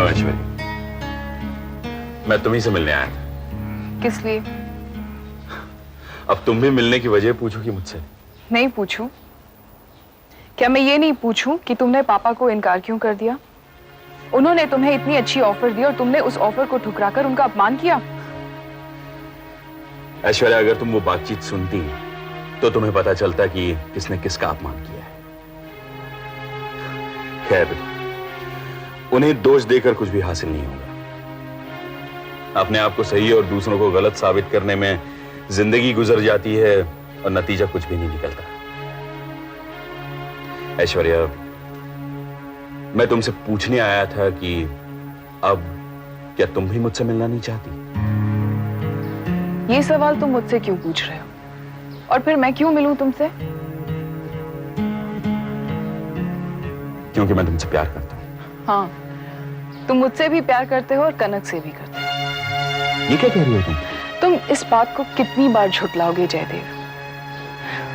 हूँ ऐश्वर्या, मैं तुम्ही से मिलने आया था। किस लिए? अब तुम भी मिलने की वजह पूछोगी मुझसे? नहीं पूछूं? क्या मैं ये नहीं पूछूं कि तुमने पापा को इनकार क्यों कर दिया? उन्होंने तुम्हें इतनी अच्छी ऑफर दी और तुमने उस ऑफर को ठुकराकर उनका अपमान किया। ऐश्वर्या, अगर तुम वो बातचीत सुनती तो तुम्हें पता चलता कि किसने किसका अपमान किया है। खैर, उन्हें दोष देकर कुछ भी हासिल नहीं होगा। अपने आप को सही और दूसरों को गलत साबित करने में जिंदगी गुजर जाती है और नतीजा कुछ भी नहीं निकलता। ऐश्वर्या, मैं तुमसे पूछने आया था कि अब क्या तुम भी मुझसे मिलना नहीं चाहती? ये सवाल तुम मुझसे क्यों पूछ रहे हो? और फिर मैं क्यों मिलूं तुमसे? क्योंकि मैं तुमसे प्यार करता हूं। हाँ, तुम मुझसे भी प्यार करते हो और कनक से भी करते हो। ये क्या कह रही हो तुम? तुम इस बात को कितनी बार झुठलाओगे जयदेव?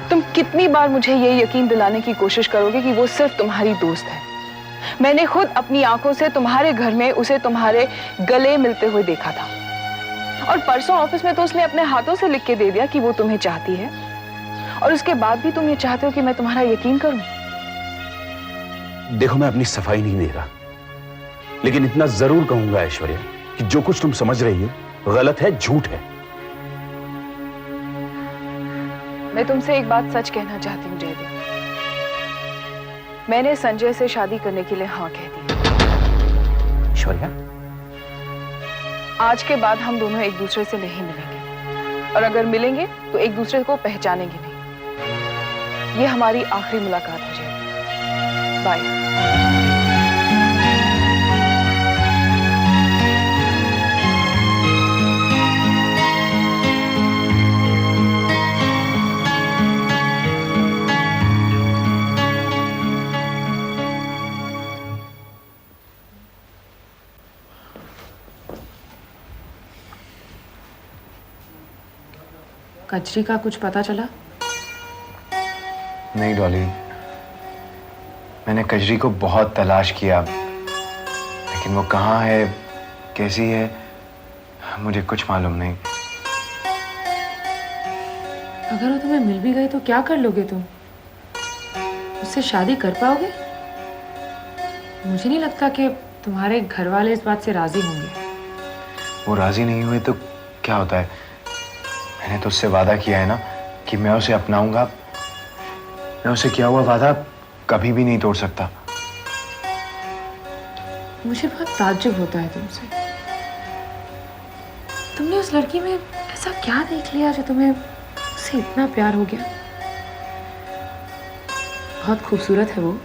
तुम कितनी बार मुझे ये यकीन दिलाने की कोशिश करोगे कि वो सिर्फ तुम्हारी दोस्त है? मैंने खुद अपनी आंखों से तुम्हारे घर में उसे तुम्हारे गले मिलते हुए देखा था, और परसों ऑफिस में तो उसने अपने हाथों से लिख के दे दिया कि वो तुम्हें चाहती है, और उसके बाद भी तुम ये चाहते हो कि मैं तुम्हारा यकीन करूं? देखो, मैं अपनी सफाई नहीं दे रहा, लेकिन इतना जरूर कहूंगा ऐश्वर्या कि जो कुछ तुम समझ रही हो गलत है, झूठ है। मैं तुमसे एक बात सच कहना चाहती हूँ जयदेव। मैंने संजय से शादी करने के लिए हाँ कह दी। ऐश्वर्या, आज के बाद हम दोनों एक दूसरे से नहीं मिलेंगे, और अगर मिलेंगे तो एक दूसरे को पहचानेंगे नहीं। ये हमारी आखिरी मुलाकात हो जाएगी। बाय। कचरी का कुछ पता चला? नहीं डॉली, मैंने कजरी को बहुत तलाश किया, लेकिन वो कहाँ है, कैसी है, मुझे कुछ मालूम नहीं। अगर वो तुम्हें मिल भी गई तो क्या कर लोगे तुम? उससे शादी कर पाओगे? मुझे नहीं लगता कि तुम्हारे घर वाले इस बात से राजी होंगे। वो राजी नहीं हुए तो क्या होता है? मैंने तो उससे वादा किया है ना कि मैं उसे अपनाऊंगा। मैं उसे किया हुआ वादा कभी भी नहीं तोड़ सकता। मुझे बहुत ताज्जुब होता है तुमसे। तुमने उस लड़की में ऐसा क्या देख लिया जो तुम्हें उससे इतना प्यार हो गया? बहुत खूबसूरत है वो।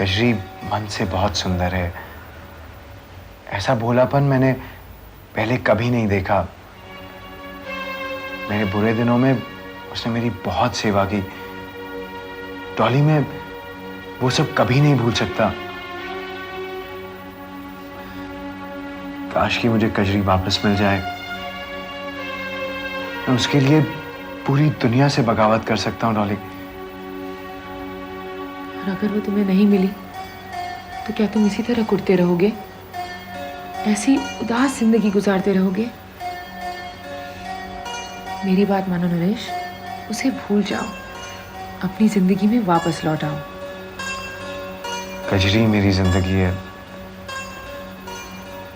कजरी मन से बहुत सुंदर है। ऐसा भोलापन मैंने पहले कभी नहीं देखा। मेरे बुरे दिनों में उसने मेरी बहुत सेवा की। डॉली, मैं वो सब कभी नहीं भूल सकता। काश कि मुझे कजरी वापस मिल जाए। मैं उसके लिए पूरी दुनिया से बगावत कर सकता हूँ डॉली। और अगर वो तुम्हें नहीं मिली तो क्या तुम इसी तरह कुटते रहोगे? ऐसी उदास जिंदगी गुजारते रहोगे? मेरी बात मानो नरेश, उसे भूल जाओ, अपनी जिंदगी में वापस लौट आओ। कजरी मेरी जिंदगी है।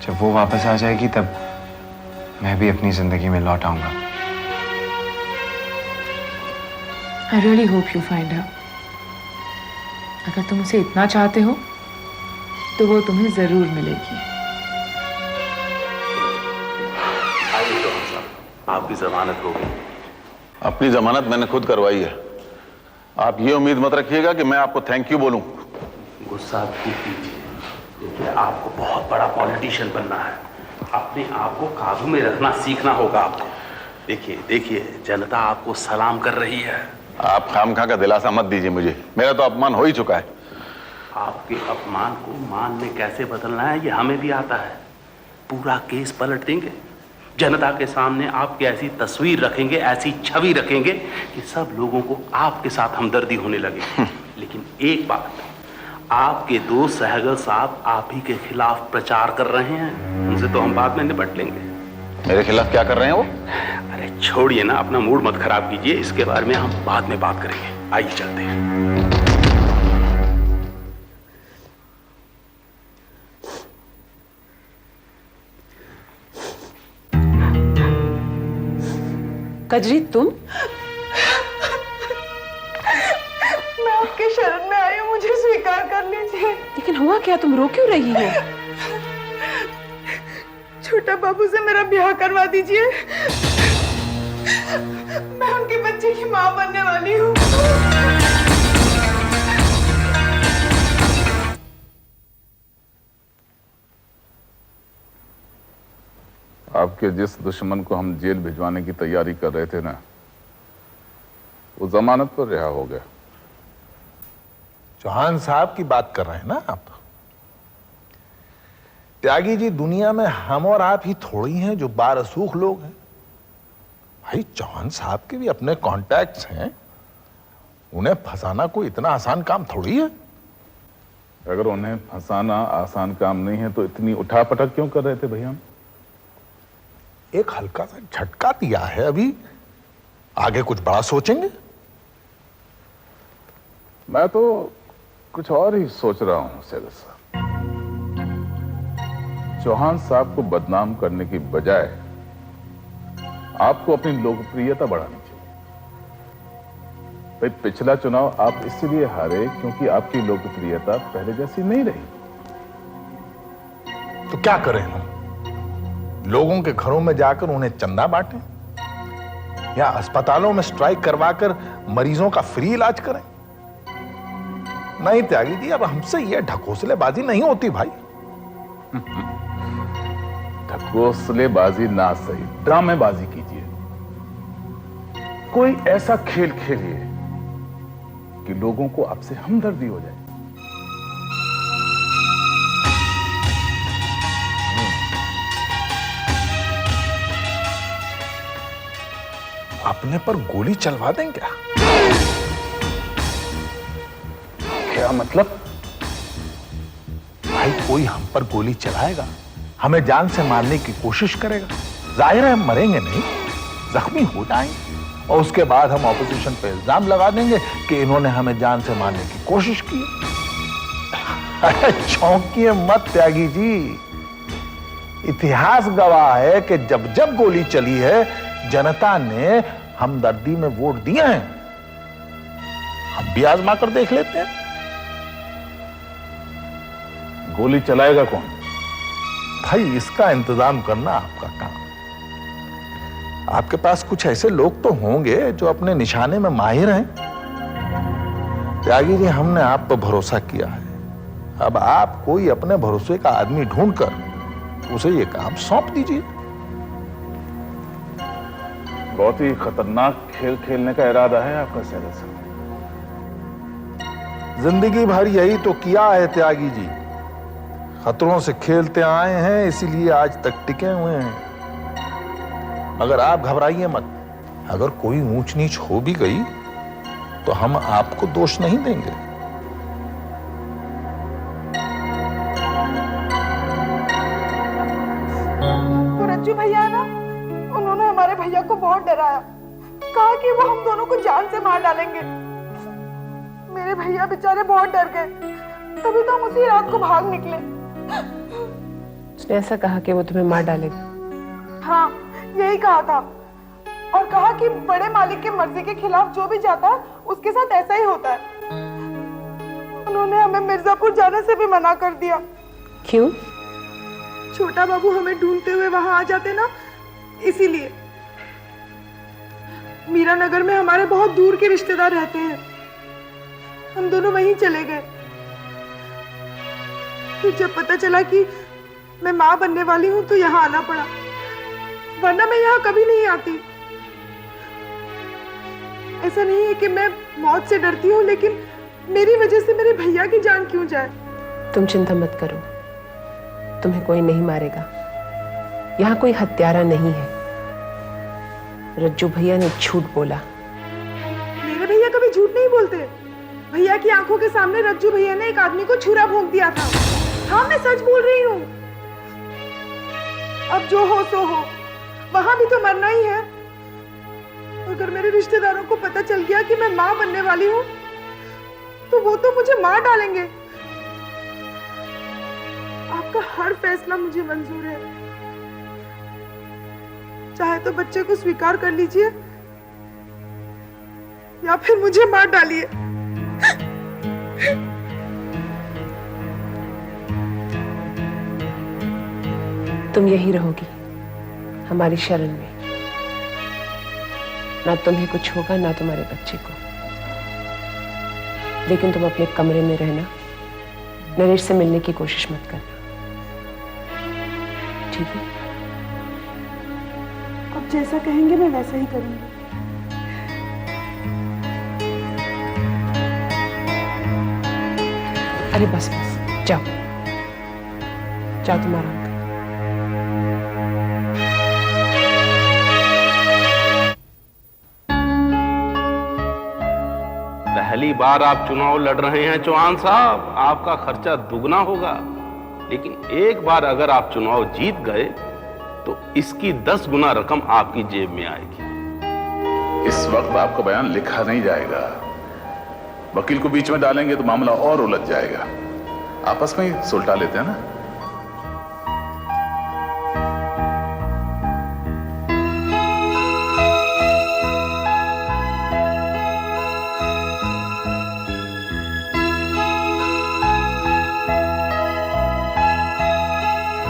जब वो वापस आ जाएगी तब मैं भी अपनी जिंदगी में लौट आऊंगा। I really hope you find her. अगर तुम उसे इतना चाहते हो तो वो तुम्हें जरूर मिलेगी। आपकी जमानत हो गई। अपनी जमानत मैंने खुद करवाई है। आप ये उम्मीद मत रखिएगा कि मैं आपको थैंक यू बोलूं। गुस्सा खूब कीजिए, क्योंकि आपको बहुत बड़ा पॉलिटिशियन बनना है। अपने आप को काबू में रखना सीखना होगा आपको। देखिए देखिए, जनता आपको सलाम कर रही है। आप खामखा का दिलासा मत दीजिए मुझे, मेरा तो अपमान हो ही चुका है। आपके अपमान को मान में कैसे बदलना है ये हमें भी आता है। पूरा केस पलट देंगे। जनता के सामने आपकी ऐसी तस्वीर रखेंगे, ऐसी छवि रखेंगे कि सब लोगों को आपके साथ हमदर्दी होने लगे। लेकिन एक बात, आपके दोस्त सहगल साहब आप ही के खिलाफ प्रचार कर रहे हैं। उनसे तो हम बाद में निपट लेंगे। मेरे खिलाफ क्या कर रहे हैं वो? अरे छोड़िए ना, अपना मूड मत खराब कीजिए, इसके बारे में हम बाद में बात करेंगे। आइए चलते हैं। कजरी, तुम? मैं आपके शरण में आई हूँ, मुझे स्वीकार कर लीजिए। लेकिन हुआ क्या? तुम रो क्यों रही हो? छोटा बाबू से मेरा ब्याह करवा दीजिए। मैं उनके बच्चे की माँ बनने वाली हूँ। आपके जिस दुश्मन को हम जेल भिजवाने की तैयारी कर रहे थे ना, वो जमानत पर रिहा हो गया। चौहान साहब की बात कर रहे हैं ना आप? त्यागी जी, दुनिया में हम और आप ही थोड़ी हैं जो बारसूख लोग हैं। भाई चौहान साहब के भी अपने कॉन्टैक्ट्स हैं, उन्हें फंसाना कोई इतना आसान काम थोड़ी है। अगर उन्हें फंसाना आसान काम नहीं है तो इतनी उठापटक क्यों कर रहे थे भैया? एक हल्का सा झटका दिया है, अभी आगे कुछ बड़ा सोचेंगे। मैं तो कुछ और ही सोच रहा हूं सहगल साहब। चौहान साहब को बदनाम करने की बजाय आपको अपनी लोकप्रियता बढ़ानी चाहिए। भाई पिछला चुनाव आप इसलिए हारे क्योंकि आपकी लोकप्रियता पहले जैसी नहीं रही। तो क्या करें हम? लोगों के घरों में जाकर उन्हें चंदा बांटें या अस्पतालों में स्ट्राइक करवाकर मरीजों का फ्री इलाज करें? नहीं त्यागी जी, अब हमसे यह ढकोसलेबाजी नहीं होती भाई। ढकोसलेबाजी ना सही, ड्रामेबाजी कीजिए। कोई ऐसा खेल खेलिए कि लोगों को आपसे हमदर्दी हो जाए। अपने पर गोली चलवा दें क्या? क्या मतलब? भाई कोई हम पर गोली चलाएगा, हमें जान से मारने की कोशिश करेगा। जाहिर है हम मरेंगे नहीं, जख्मी हो जाएंगे, और उसके बाद हम ऑपोजिशन पे इल्जाम लगा देंगे कि इन्होंने हमें जान से मारने की कोशिश की। चौंकिए मत त्यागी जी, इतिहास गवाह है कि जब जब गोली चली है जनता ने हमदर्दी में वोट दिए हैं। हम भी आजमा कर देख लेते हैं। गोली चलाएगा कौन? भाई इसका इंतजाम करना आपका काम। आपके पास कुछ ऐसे लोग तो होंगे जो अपने निशाने में माहिर हैं। त्यागी जी, हमने आप पर भरोसा किया है, अब आप कोई अपने भरोसे का आदमी ढूंढकर उसे ये काम सौंप दीजिए। बहुत ही खतरनाक खेल खेलने का इरादा है आपका सहगल साहब। जिंदगी भर यही तो किया है त्यागी जी, खतरों से खेलते आए हैं, इसीलिए आज तक टिके हुए हैं। मगर आप घबराइए मत, अगर कोई ऊंच नीच हो भी गई तो हम आपको दोष नहीं देंगे। तो रज्जू भैया ना, उन्होंने हमारे भैया को बहुत डराया, कहा कि वो हम दोनों को जान से मार डालेंगे। मेरे भैया बेचारे बहुत डर गए, तभी तो हम उसी रात को भाग निकले। उसने ऐसा कहा कि वो तुम्हें मार डालेगा? हाँ, यही कहा था, और कहा कि बड़े मालिक की मर्जी के खिलाफ जो भी जाता है उसके साथ ऐसा ही होता है। उन्होंने हमें मिर्जापुर जाने से भी मना कर दिया। क्यों? छोटा बाबू हमें ढूंढते हुए वहां आ जाते ना, इसीलिए। मीरा नगर में हमारे बहुत दूर के रिश्तेदार रहते हैं, हम दोनों वहीं चले गए। फिर जब पता चला कि मैं मां बनने वाली हूं तो यहाँ आना पड़ा, वरना मैं यहाँ कभी नहीं आती। ऐसा नहीं है कि मैं मौत से डरती हूँ, लेकिन मेरी वजह से मेरे भैया की जान क्यों जाए। तुम चिंता मत करो, तुम्हें कोई नहीं मारेगा। यहाँ कोई हत्यारा नहीं है। रज्जू भैया ने झूठ बोला। मेरे भैया कभी झूठ नहीं बोलते। भैया की आंखों के सामने रज्जू भैया ने एक आदमी को छुरा भोंक दिया था। हाँ, मैं सच बोल रही हूँ। अब जो हो सो हो, वहां भी तो मरना ही है। अगर मेरे रिश्तेदारों को पता चल गया कि मैं मां बनने वाली हूँ, तो वो तो मुझे मार डालेंगे। आपका हर फैसला मुझे मंजूर है। चाहे तो बच्चे को स्वीकार कर लीजिए या फिर मुझे मार डालिए। तुम यही रहोगी हमारी शरण में। ना तुम्हें कुछ होगा ना तुम्हारे बच्चे को। लेकिन तुम अपने कमरे में रहना, नरेश से मिलने की कोशिश मत करना, ठीक है? अब जैसा कहेंगे मैं वैसा ही करूंगी। अरे बस बस, जाओ जाओ, तुम आराम करो। पहली बार आप चुनाव लड़ रहे हैं चौहान साहब, आपका खर्चा दुगना होगा। लेकिन एक बार अगर आप चुनाव जीत गए तो इसकी 10 गुना रकम आपकी जेब में आएगी। इस वक्त आपका बयान लिखा नहीं जाएगा। वकील को बीच में डालेंगे तो मामला और उलझ जाएगा। आपस में ही सुलटा लेते हैं ना।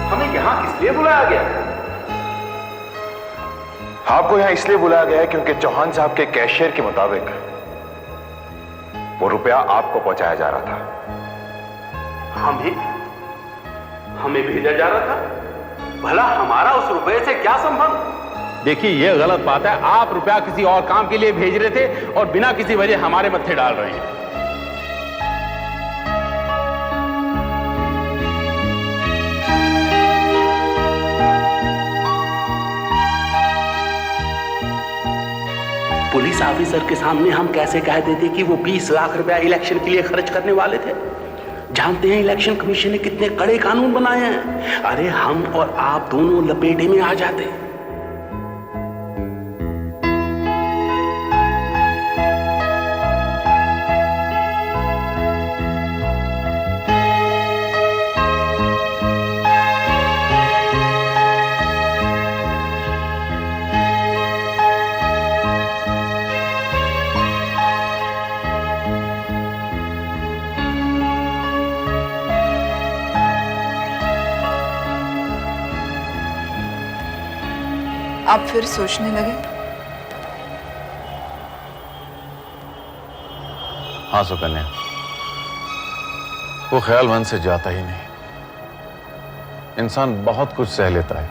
हमें यहाँ इसलिए बुलाया गया? आपको यहाँ इसलिए बुलाया गया है क्योंकि चौहान साहब के कैशियर के मुताबिक वो रुपया आपको पहुंचाया जा रहा था। हमें भेजा जा रहा था? भला हमारा उस रुपए से क्या संबंध? देखिए, यह गलत बात है। आप रुपया किसी और काम के लिए भेज रहे थे और बिना किसी वजह हमारे मत्थे डाल रहे हैं। पुलिस ऑफिसर के सामने हम कैसे कह देते कि वो 20 लाख रुपया इलेक्शन के लिए खर्च करने वाले थे? जानते हैं इलेक्शन कमीशन ने कितने कड़े कानून बनाए हैं। अरे हम और आप दोनों लपेटे में आ जाते। आप फिर सोचने लगे? हाँ सुकन्या, वो ख्याल मन से जाता ही नहीं। इंसान बहुत कुछ सह लेता है,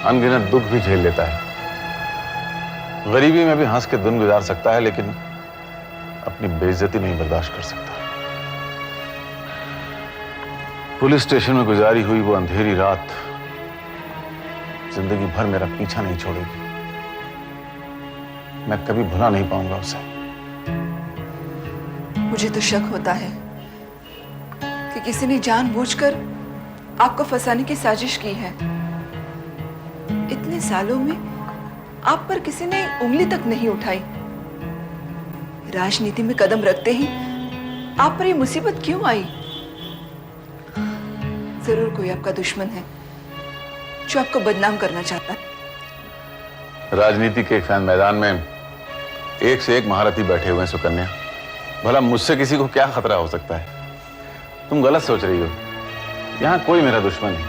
अनगिनत दुख भी झेल लेता है, गरीबी में भी हंस के दिन गुजार सकता है, लेकिन अपनी बेइज्जती नहीं बर्दाश्त कर सकता। पुलिस स्टेशन में गुजारी हुई वो अंधेरी रात जिंदगी भर मेरा पीछा नहीं छोड़ेगी। मैं कभी भुला नहीं पाऊंगा उसे। मुझे तो शक होता है कि किसी ने जानबूझकर आपको फंसाने की साजिश की है। इतने सालों में आप पर किसी ने उंगली तक नहीं उठाई। राजनीति में कदम रखते ही आप पर ये मुसीबत क्यों आई? जरूर कोई आपका दुश्मन है जो आपको बदनाम करना चाहता है। राजनीति के फैन मैदान में एक से एक महारथी बैठे हुए हैं सुकन्या। भला मुझसे किसी को क्या खतरा हो सकता है? तुम गलत सोच रही हो। यहां कोई मेरा दुश्मन नहीं,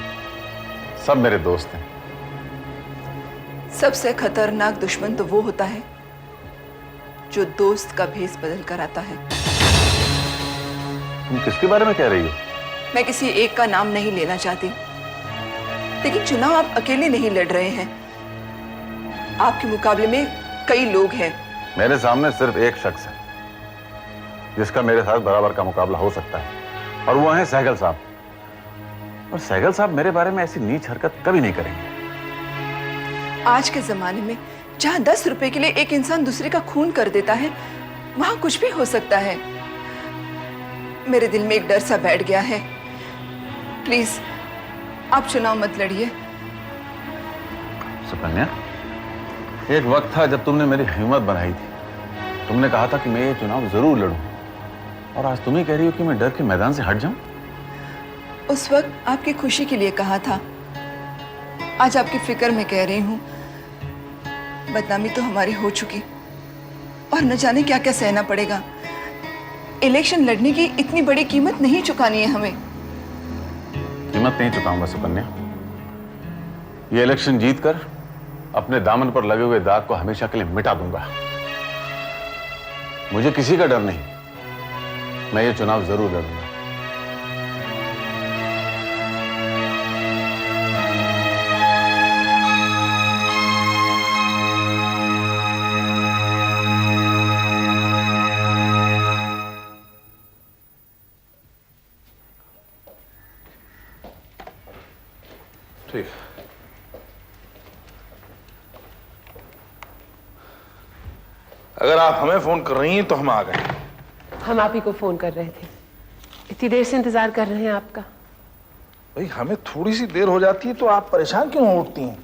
सब मेरे दोस्त हैं। सबसे खतरनाक दुश्मन तो वो होता है जो दोस्त का भेष बदल कर आता है। तुम किसके बारे में कह रही हो? मैं किसी एक का नाम नहीं लेना चाहती, लेकिन चुनाव आप अकेले नहीं लड़ रहे हैं। आपके मुकाबले में कई लोग हैं। मेरे सामने सिर्फ एक शख्स है जिसका मेरे साथ बराबर का मुकाबला हो सकता है, और वो है सहगल साहब। और सहगल साहब मेरे बारे में ऐसी नीच हरकत कभी नहीं करेंगे। आज के जमाने में जहां 10 रुपए के लिए एक इंसान दूसरे का खून कर देता है, वहां कुछ भी हो सकता है। मेरे दिल में एक डर सा बैठ गया है। प्लीज आप चुनाव मत लड़िए। सुकन्या, एक वक्त था जब तुमने मेरी हिम्मत बनाई थी। तुमने कहा था कि मैं ये चुनाव जरूर लड़ूं, और आज तुम ही कह रही हो कि मैं डर के मैदान से हट जाऊं। उस वक्त आपकी खुशी के लिए कहा था, आज आपकी फिक्र में कह रही हूं। बदनामी तो हमारी हो चुकी और न जाने क्या क्या सहना पड़ेगा। इलेक्शन लड़ने की इतनी बड़ी कीमत नहीं चुकानी है हमें। कीमत नहीं चुकाऊंगा सुकन्या। ये इलेक्शन जीतकर अपने दामन पर लगे हुए दाग को हमेशा के लिए मिटा दूंगा। मुझे किसी का डर नहीं, मैं ये चुनाव जरूर लड़ूंगा। ठीक। अगर आप हमें फोन कर रही हैं तो हम आ गए। हम आप ही को फोन कर रहे थे, इतनी देर से इंतजार कर रहे हैं आपका। भाई हमें थोड़ी सी देर हो जाती है तो आप परेशान क्यों उठती हैं?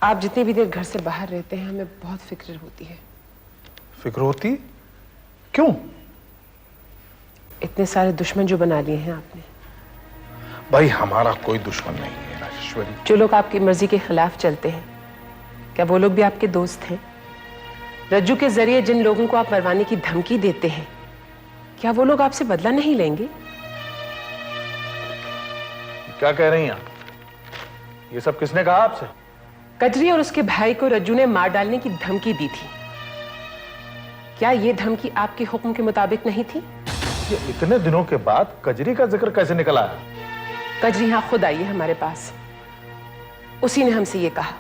आप जितनी भी देर घर से बाहर रहते हैं हमें बहुत फिक्र होती है। फिक्र होती? क्यों? इतने सारे दुश्मन जो बना लिए हैं आपने। भाई हमारा कोई दुश्मन नहीं है राजेश्वरी। जो लोग आपकी मर्जी के खिलाफ चलते हैं, क्या वो लोग भी आपके दोस्त हैं? रज्जू के जरिए जिन लोगों को आप मरवाने की धमकी देते हैं, क्या वो लोग आपसे बदला नहीं लेंगे? क्या कह रही हैं आप? ये सब किसने कहा आपसे? कजरी और उसके भाई को रज्जू ने मार डालने की धमकी दी थी। क्या ये धमकी आपके हुक्म के मुताबिक नहीं थी? ये इतने दिनों के बाद कजरी का जिक्र कैसे निकला है? कजरी यहां खुद आई है हमारे पास, उसी ने हमसे ये कहा।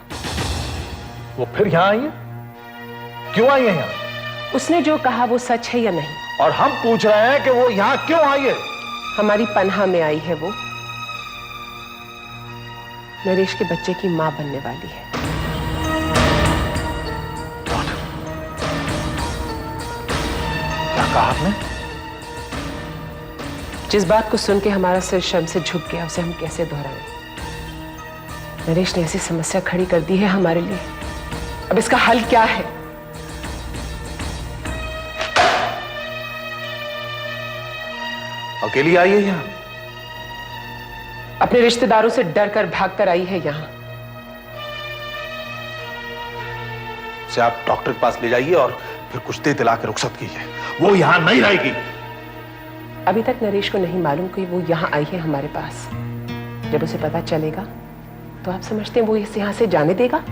वो फिर यहां आई है? क्यों आई है यहां? उसने जो कहा वो सच है या नहीं? और हम पूछ रहे हैं कि वो यहां क्यों आई है? हमारी पनाह में आई है वो। नरेश के बच्चे की मां बनने वाली है। क्या कहा आपने? जिस बात को सुन के हमारा सिर शर्म से झुक गया, उसे हम कैसे दोहराएं? नरेश ने ऐसी समस्या खड़ी कर दी है हमारे लिए। अब इसका हल क्या है? अकेली आई है यहां? अपने रिश्तेदारों से डर कर भाग कर आई है यहां। से आप डॉक्टर के पास ले जाइए और फिर कुछ दे दिला के रुखसत कीजिए। वो यहां नहीं रहेगी। अभी तक नरेश को नहीं मालूम कि वो यहां आई है हमारे पास। जब उसे पता चलेगा तो आप समझते हैं वो इस यहां से जाने देगा?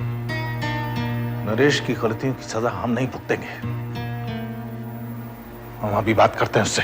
नरेश की गलतियों की सजा हम नहीं भुगतेंगे। हम अभी बात करते हैं उससे।